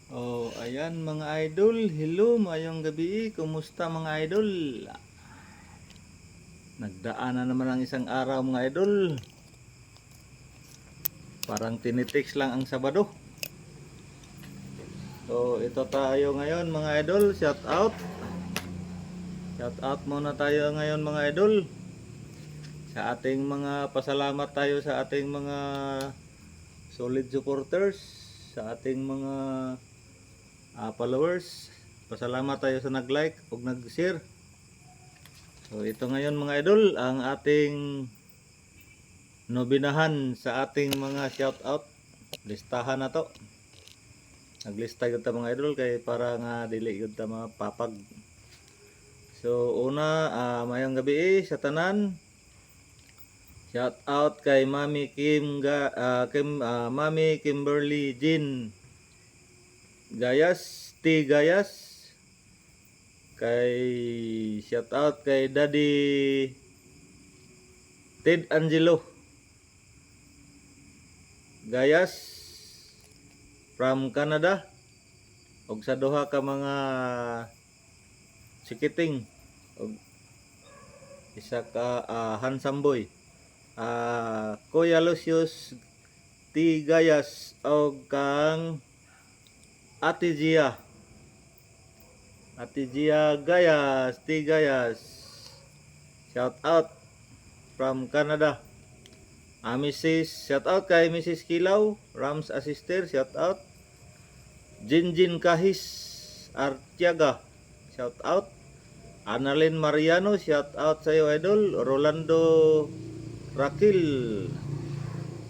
Oh, ayan mga idol. Hello, mayong gabi. Kumusta mga idol? Nagdaan na naman ang isang araw mga idol. Parang tinitext lang ang Sabado. So, ito tayo ngayon mga idol. Shout out. Shout out muna tayo ngayon mga idol. Sa ating mga pasalamat tayo sa ating mga solid supporters. Sa ating mga followers. Pasalamat tayo sa nag-like o nag-share. So ito ngayon mga idol ang ating nobinahan sa ating mga shout out. Listahan na to. Naglista gud ta mga idol kay para nga dili gud ta mapapag. So una mayong gabi sa tanan. Shout out kay Mami Mami Kimberly Jean Gayas, T Gayas. Kay shout out kay Daddy Ted Angelo Gayas from Canada og sa duha ka mga sikiting og isa ka handsome boy Kuya Lucius T. Gayas og kang Ate Gia Gayas T. Gayas, shout out from Canada. Shout out kay Mrs. Kilaw Rams Assister, shout out. Jinjin Kahis Artiaga, shout out. Annalyn Mariano, shout out sa iyo idol. Rolando Rakil,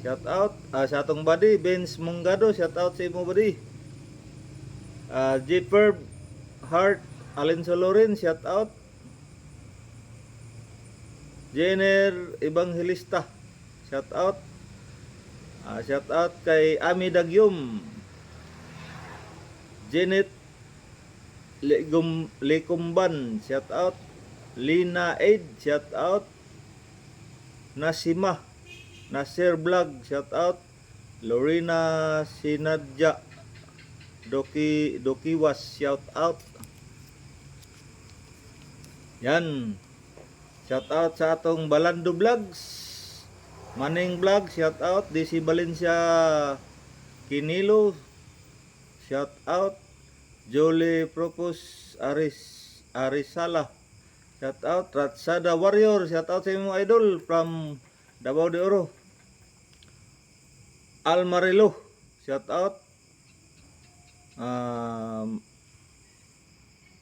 shout out. Sa atong buddy Benz Mungado, shout out sa imo buddy. Jipper Heart Alenso Loren, shout out. Jenner Evangelista, shout out. Shout out kay Ami Dagyum. Janet Likumban, shout out. Lina Aid, shout out. Nasir Vlog, shout out. Lorena Sinadja Dokiwas, shout out. Yan. Shout out sa atong Balando Vlogs. Maning Vlog, shout out. DC Valencia Kinilo, shout out. Jolie Propos Arisala, shout out. Ratsada Warrior, shout out sa imong idol from Davao de Oro. Almarilo, shout out.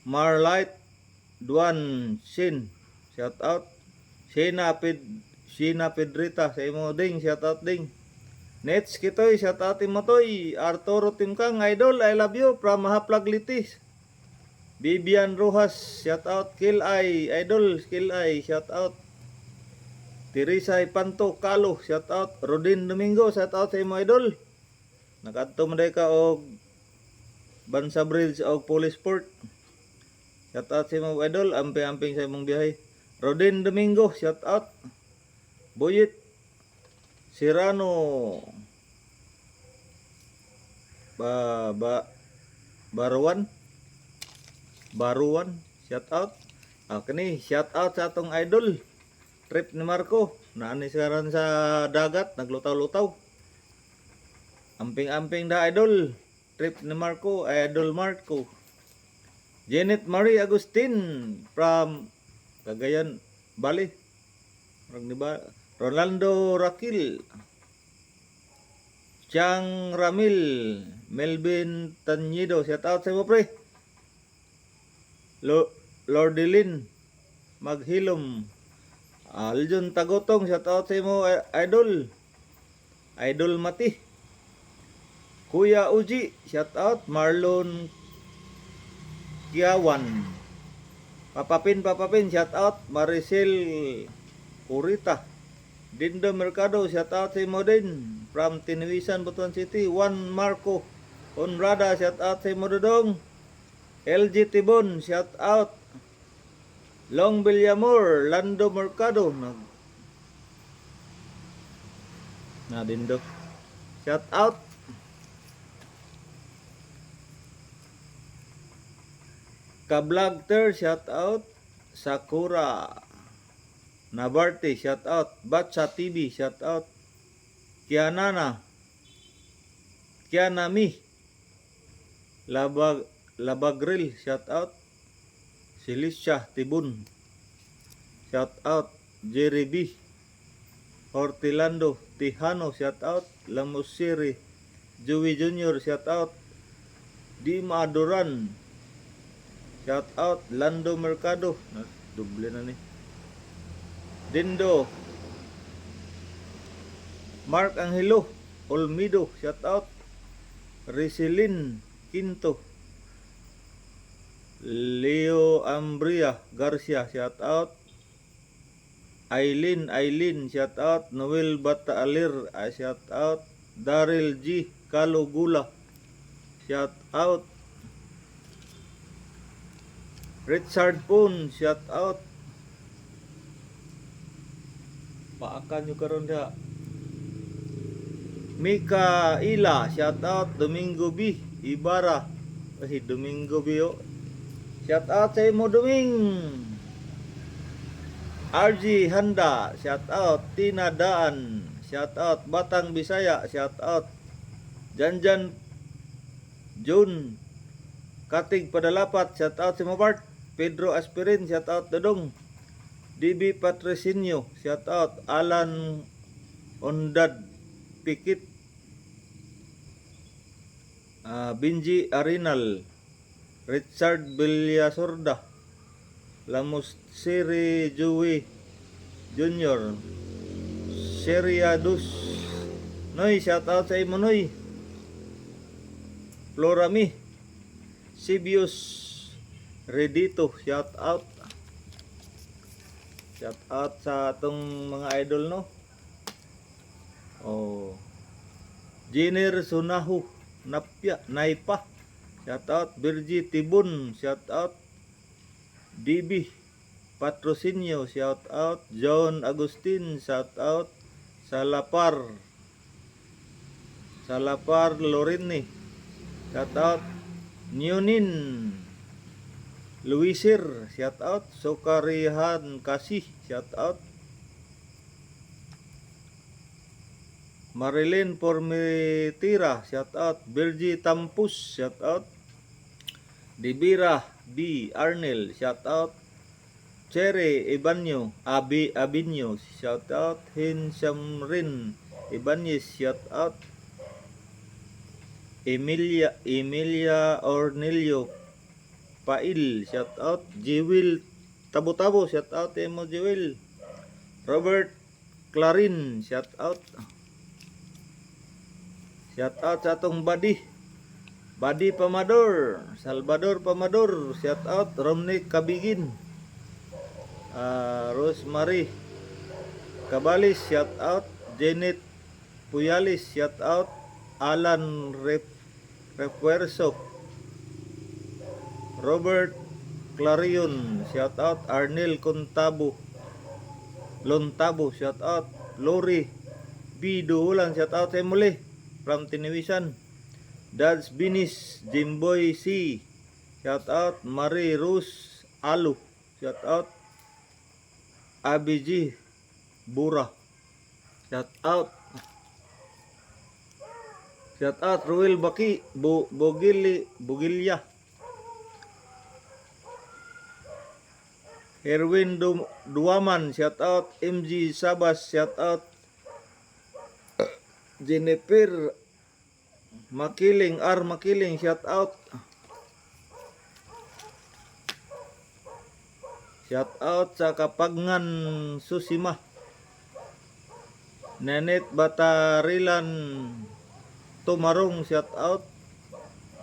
Marlight Duan Shin, shout out. Sheena Pedrita sa imo ding, shout out ding. Nets Kitoy, shout out Timotoy. Arturo Timkang, idol, I love you from Mahaplag Litis. Bibian Rojas, shout out. Kill Eye, idol, Kill Eye, shout out. Teresa Ipanto Kalo, shout out. Rodin Domingo, shout out sa imo idol. Nakadto man ka og Bansa Bridge og Police Port. Shout out sa imong idol, amping-amping sa imong biyahe. Rodin Domingo, shout out. Boyet Sirano Baruan, shout out. Kani shout out sa atong idol Trip ni Marco, naani sigaran sa dagat, naglutaw-lutaw. Amping-amping da idol Trip ni Marco, idol Marco. Janet Marie Agustin from Cagayan, Bali. Rolando Rakil, Chang Ramil, Melvin Tanyido, shout out sa mo pre. Lordelin Maghilom, Aljon Tagotong, shout out sa mo idol. Idol Mati. Kuya Uji, shout out. Marlon Kiawan. Papapin, shout out. Maricel Urita. Dindo Mercado, shout out sa mo din. From Tiniwisan, Butuan City. Juan Marco Onrada, shout out sa mo dodong. LG Tibon, shout out. Long Villamor, Lando Mercado. Na dindo. Shout out. Kablogter, shout out. Sakura Nabarte, shout out. Batsa TV, shout out. Kianami Labagril, shout out. Silisha Tibun, shout out. Jerry B. Hortilando Tijano, shout out. Lamusiri Joey Junior, shout out. Dima Duran, shout out. Lando Mercado, doble na ni. Dindo Mark Angelo Olmido, shout out. Rizelin Quinto, Leo Ambria Garcia, shout out. Aileen, shout out. Noel Bataalir, shout out. Daryl G. Kalugula, shout out. Richard Poon, shout out. Paakan nyo karon dia. Mika Ila, shout out. Domingo B. Ibarra, Domingo B, oh. Shout out sa imo Doming. RG Handa, shout out. Tina Daan, shout out. Batang Bisaya, shout out. Janjan June Katig Padalapat, shout out si Mabart. Pedro Aspirin, shout out. Dodong DB Patrocinio, shout out. Alan Ondad Pikit, Binji Arinal, Richard Villasorda, Lamos Siri Joey Junior, Seriadus Noy, shout out sa imo Noy. Florami Sibius Redito, shout out. Shout out sa atong mga idol, no. Oh, Jenner Sunahu Napya Naipa, shout out. Virgie Tibun, shout out. DB Patrocinio, shout out. John Agustin, shout out. Salapar Lorini, shout out. Newnin Luisir, shout out. Sokarihan Kasih, shout out. Marilyn Pormitira, shout out. Virgie Tampus, shout out. Dibira B. Arnel, shout out. Cherry Ibanyo Abinyo, shout out. Hinsamrin Ibanez, shout out. Emilia Ornelio Pail, shout out. Jewel Tabo, shout out. Emo Jewel. Robert Clarin, shout out. Shout out sa atong Badi Pamador, Salvador Pamador, shout out. Romney Kabigin, Rosemary Cabalis, shout out. Janet Puyalis, shout out. Alan Refuerzo, Robert Clarion, shout out. Arnel Lontabo, shout out. Lori B. Duhulan, shout out. Emily from Tiniwisan. Dads Binis Jimboy C, shout out. Marie Rose Alu, shout out. ABG Bura, shout out. Shout out. Ruel Baki Bugilya. Erwin Duaman, shout out. MG Sabas, shout out. Jennifer Makiling Makiling, shout out. Shout out sa Kapagngan Susima. Nenet Batarilan Tumarong, shout out.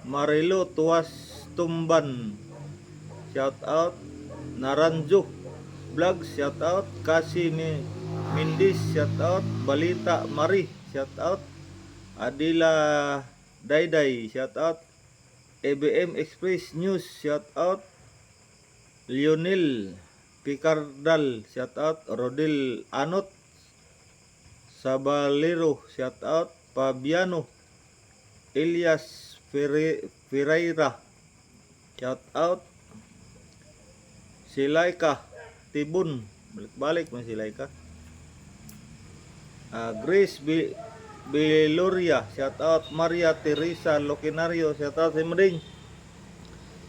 Marilo Tuas Tumban, shout out. Naranjo Vlog, shout out. Kasi Mindis, shout out. Balita Mari, shout out. Adila Dayday, shout out. ABM Express News, shout out. Lionel Picardal, shout out. Rodel Anot Sabalero, shout out. Fabiano Elias Ferreira, shout out. Si Laika Tibun, balik-balik man si Laika. Grace Biloria, shout out. Maria Teresa Loquinario, shout out si Mading.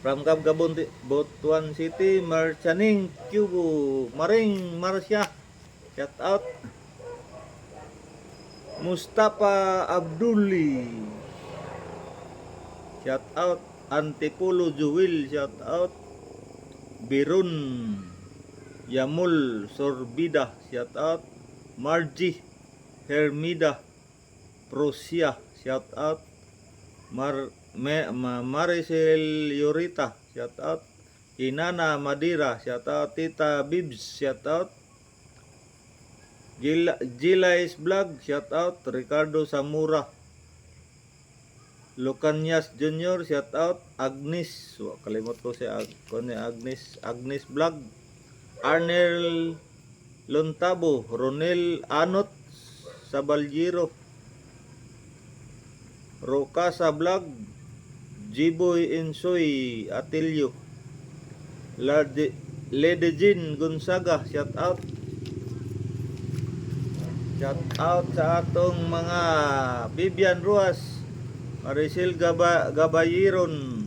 From Gabon, Botuan City, Marchaning, Cubo, Maring, Marcia, shout out. Mustafa Abdulli, shout out. Antipolo Jewel, shout out. Birun Yamul Sorbida, shout out. Margie Hermida Prosia, shout out. Maricel Yorita, shout out. Inana Madira, shout out. Tita Bibs, shout out. Gilais Vlog, shout out. Ricardo Samura, Lucanyas Jr., shout out. Agnes, kalimot ko si Agnes Vlog. Arnel Lontabo, Ronel Anot Sabaljiro, Rocasa Vlog, Jiboy Insoy Atilio, Lady Jean Gonzaga, shout out. Shout out sa atong mga Vivian Ruas, Maricel Gabayiron,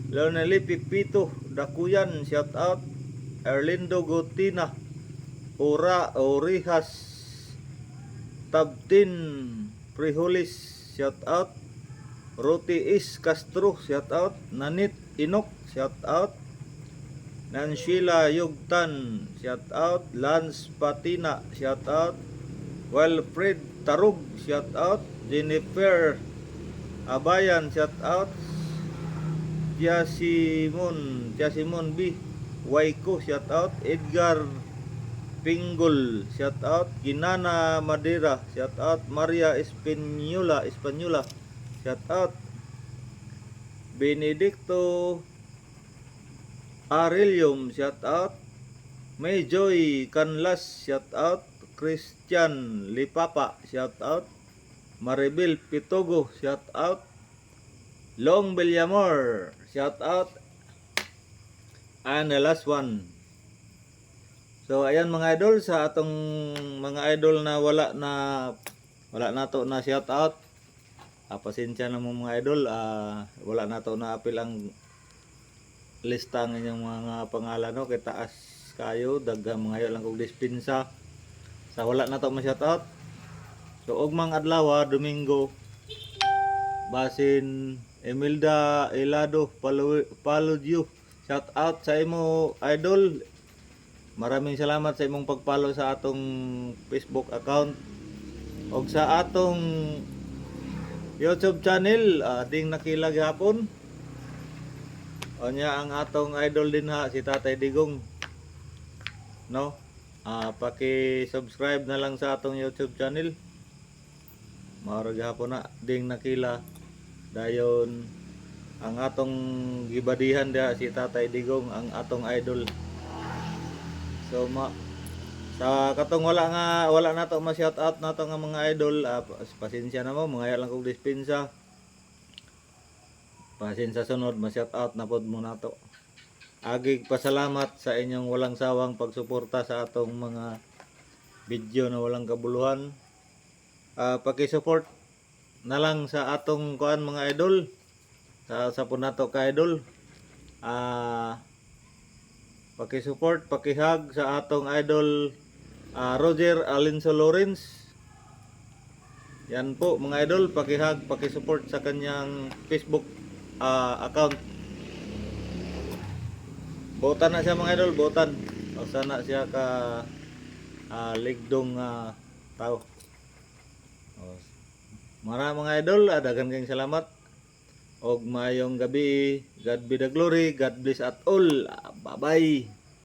Leoneli Pipito Dakuyan, shout out. Erlindo Gotina, Orihas Tabtin Priholis, shout out. Roti Is Castro, shout out. Nanit Inok, shout out. Nanshila Yugtan, shout out. Lance Patina, shout out. Wilfred Tarug, shout out. Jennifer Abayan, shout out. Tia Simon B, Waiko, shout out. Edgar Pinggol, shout out. Ginana Madera, shout out. Maria Espanola, shout out. Benedicto Arilium, shout out. Mayjoy Canlas, shout out. Christian Lipapa, shout out. Maribel Pitogo, shout out. Long Bellamor, shout out. And the last one. So ayan mga idol, sa atong mga idol na wala na to na shout out. Pasensya na mo mga idol, wala na to na apil ang lista ng inyong mga pangalan, no, kay taas kayo, daghang mga lang kog dispensa. Sa wala na to ma shout out. So ugmang adlaw, Domingo, basin Emilda Elado Paludyo, shout out sa imo idol. Maraming salamat sa imong pag-follow sa atong Facebook account og sa atong YouTube channel, ding nakila gihapon. Onya ang atong idol din ha, si Tatay Digong. No? Paki-subscribe na lang sa atong YouTube channel. Maura gihapon na ding nakila. Dayon ang atong gibadihan dia si Tatay Digong, ang atong idol. So sa katong wala na to ma shout out nato nga mga idol, pasensya na mo, mga lang kog dispensa. Pasensya sunod ma shout out na pod mo nato. Agig pasalamat sa inyong walang sawang pagsuporta sa atong mga video na walang kabuluhan. Paki-support na lang sa atong kuan mga idol, sa po nato ka idol. Paki-support, paki-hug sa atong idol Roger Alinso Lawrence. Yan po mga idol, paki-hug, paki-support sa kanyang Facebook account. Botan na siya mga idol, botan. O sana siya ka ligdong tao. Mga idol, daghan kayong salamat. Og mayong gabi. God be the glory. God bless at all. Bye-bye.